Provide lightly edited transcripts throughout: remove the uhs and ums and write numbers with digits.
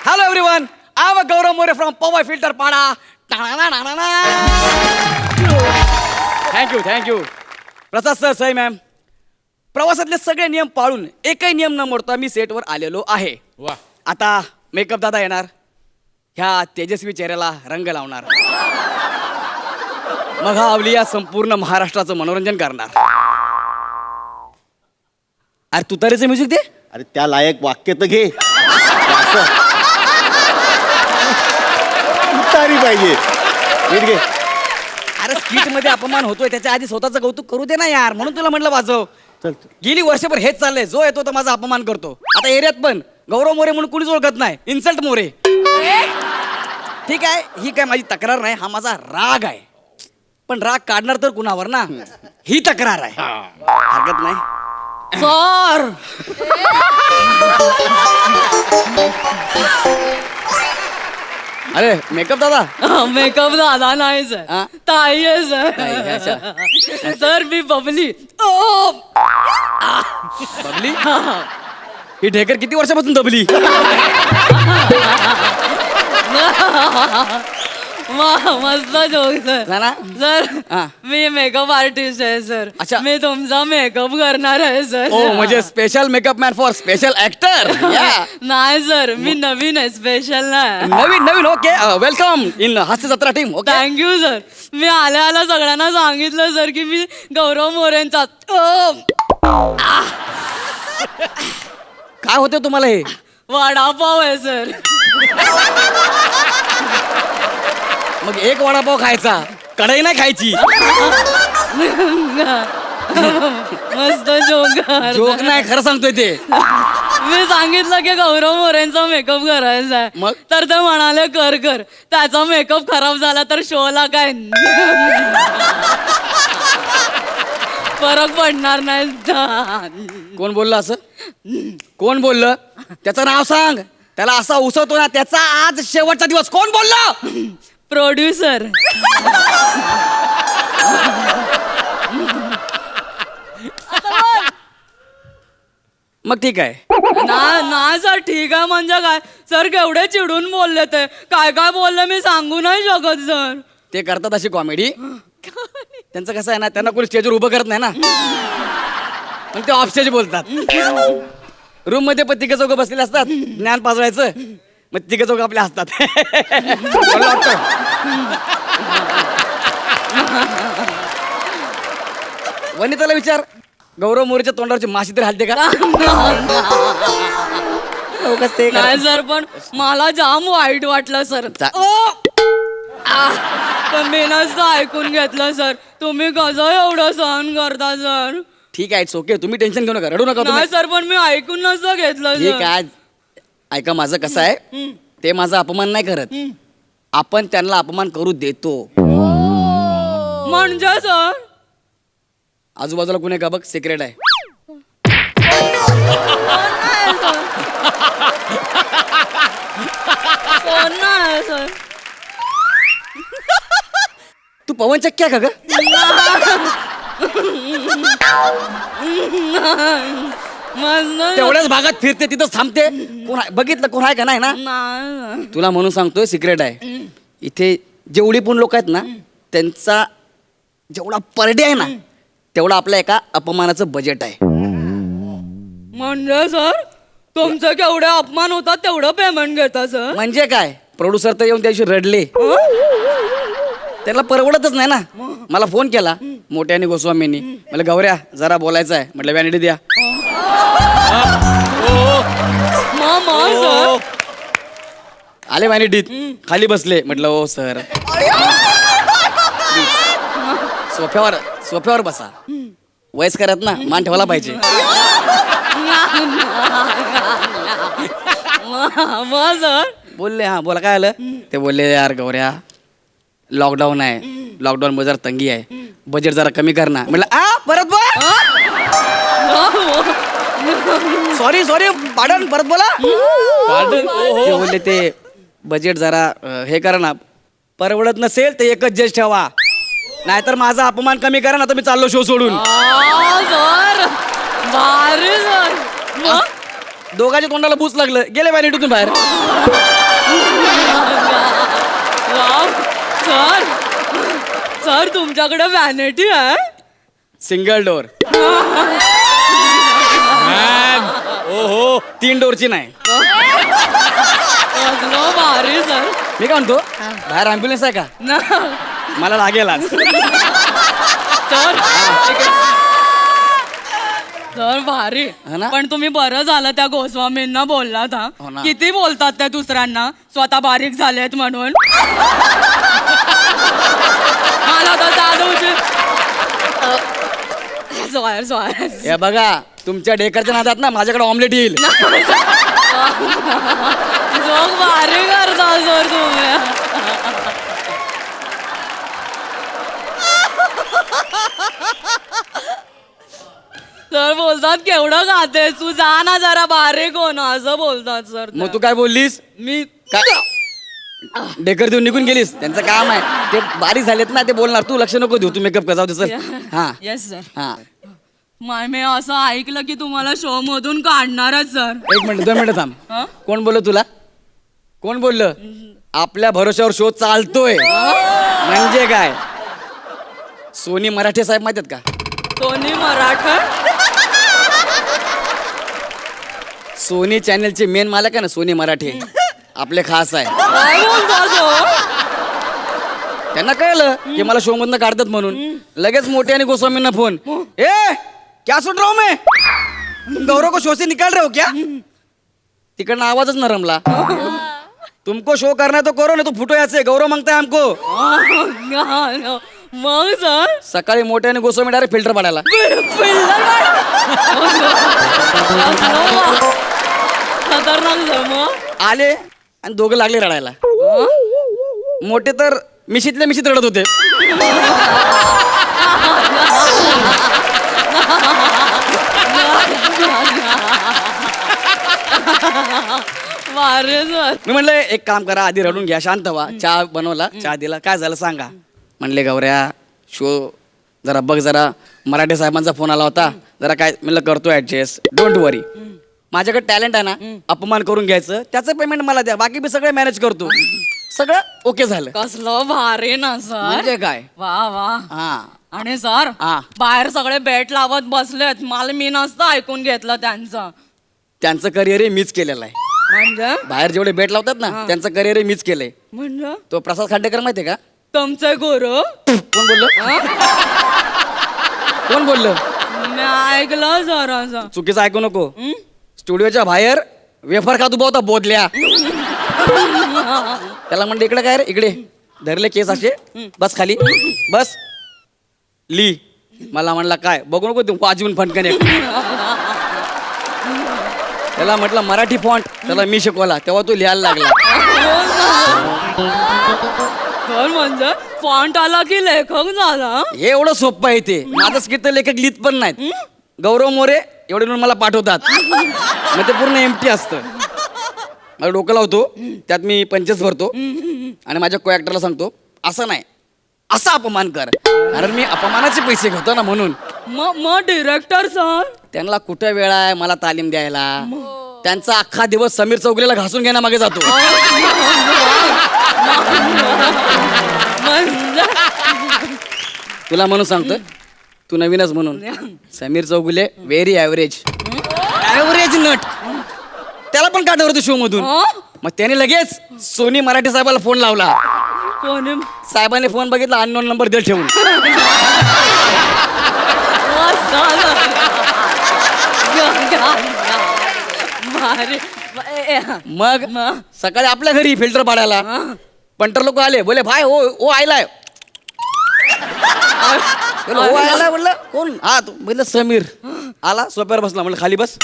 Hello everyone, I'm a Gaurav More from Power Filter Pada. Thank you. Prasad sir, Sai ma'am, प्रवासातले सगळे नियम पाळून एकही नियम न मोडता मी सेटवर आलेलो आहे. वा. आता मेकअप दादा येणार, ह्या तेजस्वी चेहऱ्याला रंग लावणार, मग हा अवलिया संपूर्ण महाराष्ट्राचं मनोरंजन करणार. अरे तुतारीचं म्युझिक दे. अरे त्या लायक वाक्य तर घे. उतारी पाहिजे. नीट घे. अरे स्किट मध्ये अपमान होतोय, त्याच्या आधी स्वतःचं कौतुक करू दे ना यार, म्हणून तुला म्हटलं वाजव. चल. गेली वर्षभर हेच चाललंय, जो येतो तो माझा अपमान करतो. आता एरियात पण गौरव मोरे म्हणून कुणीच ओळखत नाही, इन्सल्ट मोरे. ठीक आहे, ही काय माझी तक्रार नाही, हा माझा राग आहे. पण राग काढणार तर कुणावर ना, ही तक्रार आहे. हरकत नाही सर. अरे मेकअप दादा. मेकअप दादा नाही सर, हा? ताई आहे ताई, सर. सर मी बबली. बबली ही ढेकर किती वर्षापासून दबली? मस्त जोक सर. ना? सर हा. मी मेकअप आर्टिस्ट आहे सर. अच्छा. मी तुमचा मेकअप करणार आहे सर. ओ म्हणजे special makeup man for special actor. नाही सर, मी नवीन आहे, स्पेशल नाही. नवीन okay. Welcome in Hasya Jatra team. Okay. Thank you sir. मी आल्या सगळ्यांना सांगितलं सर की मी गौरव मोरेंचा. काय होते तुम्हाला हे? वडापाव आहे सर. मग एक वडापाव खायचा, कढई नाही खायची. मस्त जोक. जोक नाही, खरं सांगतोय ते. मी सांगितलं की गौरव मोरेंचा मेकअप करायचा आहे, मग? तर ते म्हणाले कर. त्याचा मेकअप खराब झाला तर शोला काय फरक पडणार नाही. कोण बोललं असं? कोण बोललं? त्याचं नाव सांग. त्याला असा उसवतो ना, त्याचा आज शेवटचा दिवस. कोण बोललं? प्रोड्युसर. मग ठीक आहे. ना सर, ठीक आहे म्हणजे काय सर? केवढे चिडून बोलले ते. काय बोलले मी सांगू नाही शकत सर. ते करतात अशी कॉमेडी. त्यांचं कसं आहे ना, त्यांना कोणी स्टेजवर उभं करत नाही ना, मग ते ऑफ स्टेज बोलतात. रूम मध्ये पण तिघं चौघं बसलेले असतात, ज्ञान पाजवायचं, मग तिघं चौघं आपले असतात. मला वाटतं. वनिताला विचार, गौरव मोरेच्या तोंडावरची माशी तरी हलते का? नाही सर, पण मला जाम वाईट वाटलं सर. पण मी नसतं ऐकून घेतलं सर. तुम्ही कसं एवढं सहन करता सर? ठीक आहे, इट्स ओके. तुम्ही टेन्शन घेऊ नका, रडू नका तुम्ही. नाही सर, पण मी ऐकून नसतं घेतलं हे सर. काय, ऐका माझं कसं आहे, ते माझा अपमान नाही करत, आपण त्यांना अपमान करू देतो. म्हणजे सर आजूबाजूला कुणी का बघ, सिक्रेट आहे. कोण नाही सर. तू पवन चक्क्या का ग? तेवढ्याच भागात फिरते, तिथं थांबते. कोण आहे बघितलं? कोण आहे का? नाही ना. नाही. तुला म्हणून सांगतोय, सिक्रेट आहे. इथे जेवढी पण लोक आहेत ना, त्यांचा जेवढा पर डे आहे ना, तेवढा आपल्या एका अपमानाचं बजेट आहे. म्हणजे सर तुमचं केवढे अपमान होतात तेवढं पेमेंट घेता सर? म्हणजे काय, प्रोड्युसर तर येऊन त्याशी रडले. त्याला परवडतच नाही ना. मला फोन केला मोठ्याने गोस्वामींनी, मला गौऱ्या जरा बोलायचं आहे. म्हटलं व्हॅनिटी द्या. सर आले व्हॅनिटीत, खाली बसले. म्हटलं ओ सर, सोफ्यावर बसा. वयस्कर आहेत ना, मान ठेवायला पाहिजे. सर बोलले हा बोला, काय आलं? ते बोलले यार गौऱ्या, लॉकडाऊन आहे, लॉकडाऊन मध्ये जरा तंगी आहे, बजेट जरा कमी कर ना. म्हटलं परत बोल. सॉरी पाडन, परत बोला. ते बोलले ते बजेट जरा हे करा ना, परवडत नसेल तर एकच जज ठेवा, नाहीतर माझा अपमान कमी करा ना, तर मी चाललो शो सोडून. सर भारी सर. दोघांच्या तोंडाला बूस लागलं, गेले व्हॅनिटीतून बाहेर. वाव सर, सर तुमच्याकडे व्हॅनिटी आहे? Single door. ओहो 3 डोअरची नाही. कसलं भारी सर. मी काय म्हणतो, बाहेर ॲम्ब्युलन्स आहे का? ना मला लागेल आज. सर सर भारी. हा ना? पण तुम्ही बरं झालं त्या गोस्वामींना बोललात हा. हो ना. किती बोलतात त्या दुसऱ्यांना स्वतः बारीक झालेत म्हणून. मला तर त्या दिवशी हे बघा, तुमच्या डेकरच्या नादात ना माझ्याकडे ऑमलेट येईल. जोक भारी करता सर तुम्ही. सर बोलतात केवढं खातेस तू, जा ना जरा बारीक हो ना, असं बोलतात सर. मग तू काय बोललीस? मी डेकर देऊन निघून गेलीस. त्यांचं काम आहे, ते बारीक झालेत ना, ते बोलणार. तू लक्ष नको देऊ, तू मेकअप कर, जाऊ दे चल. हा येस सर. हा. मी असं ऐकलं की तुम्हाला शो मधून काढणारच सर. 1 मिनिट 2 मिनिटं थांब. हा? कोण बोललं तुला? कोण बोललं? आपल्या भरोश्यावर शो चालतोय म्हणजे काय? सोनी मराठे साहेब माहित आहेत का? सोनी मराठा. सोनी चॅनलचे मेन मालक आहे ना, सोनी मराठे, आपले खास आहे. काय बोलता सर? त्यांना कळलं की मला शो मधनं काढतात म्हणून लगेच मोठे आणि गोस्वामींना फोन. ए क्या सुन रहा हूं मैं, तुम गौरव को शो से निकाल रहे हो क्या? तिकडनं आवाजच न रमला. तुमको शो करना है तो करो, नहीं तो फुटो यहाँ से, गौरव मांगता है हमको. मग सर सकाळी मोठे आणि गोस्वामी डायरेक्ट फिल्टर पाडायला. खतरनाक सर. मग आले आणि दोघं लागले रडायला. मोठे तर मिशीतल्या मिशीत रडत होते. वारे सर. मी म्हणलं एक काम करा, आधी रडून घ्या, शांत व्हा. चहा बनवला, चहा दिला, काय झालं सांगा. म्हणले गौऱ्या शो जरा बघ, जरा मराठे साहेबांचा फोन आला होता, जरा काय म्हणलं करतो ऍडजस्ट, डोंट वरी. माझ्याकडे टॅलेंट आहे ना, अपमान करून घ्यायचं, त्याचं पेमेंट मला द्या, बाकी मी सगळं मॅनेज करतो. सगळं ओके झालं. कसलं भारी ना सर. म्हणजे काय? वा वा. हा आणि सर हा. बाहेर सगळे बेट लावत बसलेत, मला मी नसतं ऐकून घेतलं त्यांचं. त्यांचं करिअर मीच केलेलं आहे. म्हणजे बाहेर जेवढे बेट लावतात ना, त्यांचं करिअर मीच केलंय. म्हणजे तो प्रसाद खांडेकर माहितीये का? तुमचे गुरु. कोण बोललं? कोण बोललं? मी ऐकलं सर असं. चुकीचं ऐकू नको. स्टुडिओच्या बाहेर वेफर खात उभा होता बोधल्या. त्याला म्हणलं इकडे काय रे, इकडे धरले केस असे, बस खाली बस, ली. मला म्हणला काय बघू नको तू आजीवन फणकन. त्याला म्हटलं मराठी फॉन्ट, त्याला मी शिकवला, तेव्हा तो लिहायला लागला. सर म्हणजे फॉन्ट आला की लेखक झाला. हे एवढं सोपं आहे ते. माझं स्किट तर लेखक लिहित पण नाहीत. गौरव मोरे एवढे म्हणून मला पाठवतात, मग ते पूर्ण एम्प्टी असतं. मला डोकं लावतो, त्यात मी पंचेस भरतो आणि माझ्या को ॲक्टरला सांगतो असं नाही, असा अपमान कर, कारण मी अपमानाचे पैसे घेतो ना म्हणून. मग डिरेक्टर सर त्यांना कुठं वेळ आहे मला तालीम द्यायला. त्यांचा अख्खा दिवस समीर चौगुलेला घासून घेण्यामागे जातो. तुला म्हणून सांगतोय, तू नवीनच म्हणून. Sameer Chougule very average, average नट. त्याला पण काढलं होतं शो मधून. मग त्याने लगेच सोनी मराठे साहेबाला फोन लावला. कोणी साहेबांनी फोन बघितला, अननोन नंबर दिला ठेवून. मग सकाळी आपल्या घरी फिल्टर पाडायला पंटर लोक आले, बोले भाई ओ आयलाय. ओ आयलाय म्हणलं कोण? हा तू म्हणलं समीर. आला सोप्यावर बसला, म्हणलं खाली बस.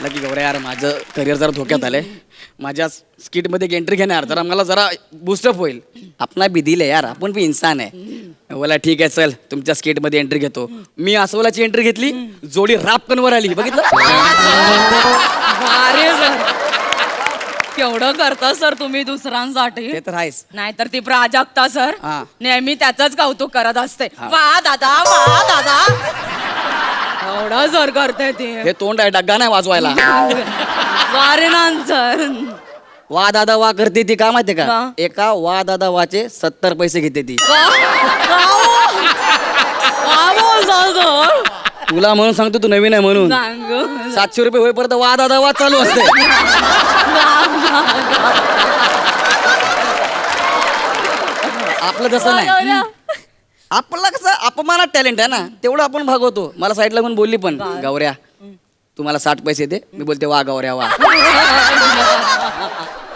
लकी गौऱ्या यार, माझं करिअर जरा धोक्यात आलंय. माझ्या स्किट मध्ये एंट्री घेणार जरा मला जरा बूस्टअप होईल. आपला भी दिल आहे यार, आपण भी इंसान आहे. बोला ठीक आहे चल, तुमच्या स्किट मध्ये एंट्री घेतो. मी अस्वलाची एंट्री घेतली, जोडी रापकनवर आली, बघितलं? अरे सर केवढं करता सर तुम्ही दुसऱ्यांसाठी. ते तर आहेच. नाहीतर ती प्राजक्ता सर हा. नेहमी त्याचंच कौतुक करत असते. वा दादा वा दादा. एवढा सर करते ती हे तोंड आहे डग्गा नाही वाजवायला. वारे ना सर. वा दादा वा करते ती का माहितीये का? का? एका वा दादा वाचे 70 पैसे घेते ती. का बोलता सर? तुला म्हणून सांगतो, तू नवीन आहे म्हणून. सांग 700 रुपये होईपर्यंत वा दादा वा चालू असते. आपलं तसं नाही. आपला कसं अपमानात टॅलेंट आहे ना, तेवढं आपण भागवतो. मला साईडला म्हणून बोलली पण, गौऱ्या तुम्हाला 60 पैसे दे. मी बोलते वा गौऱ्या वा.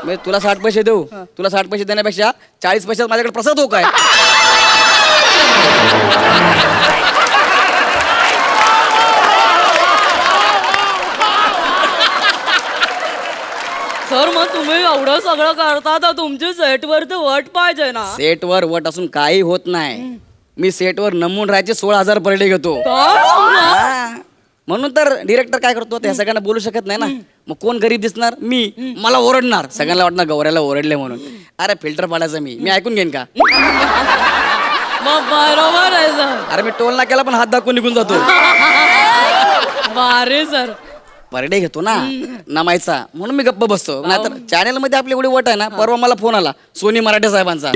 मी तुला 60 पैसे देऊ, तुला 60 पैसे देण्यापेक्षा 40 पैशात माझ्याकडे प्रसाद हो काय. सर मग तुम्ही एवढं सगळं करता तर तुमची सेटवर तर वट पाहिजे ना. सेटवर वट असून काही होत नाही. मी सेटवर नमून राहायचे 16,000 पर डे घेतो. हा. म्हणून तर डिरेक्टर काय करतो, त्या सगळ्यांना बोलू शकत नाही ना. मग कोण गरीब दिसणार? मी. मला ओरडणार, सगळ्यांना वाटणार गौऱ्याला ओरडले म्हणून. अरे फिल्टर पाडायचं मी ऐकून घेईन का? मग बरोबर आहे सर. अरे मी टोल नाक्याला पण हात दाखवून निघून जातो. बारे सर. पर डे घेतो ना नमायचा, म्हणून मी गप्प बसतो. नाहीतर चॅनल मध्ये आपली एवढी वट आहे ना. परवा मला फोन आला सोनी मराठे साहेबांचा.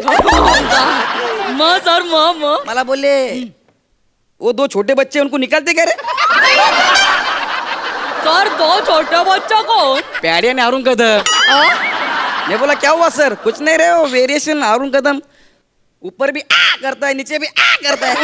मग सर मग मला बोलले वो 2 छोटे बच्चे उनको निकालते क्या रे? सर 2 छोटे बच्चा कौन? प्यारे ने अरुण कदम. मैं बोला क्या हुआ सर? कुछ नहीं रे, वो वेरिएशन अरुण कदम ऊपर भी आ करता है नीचे भी आ करता है.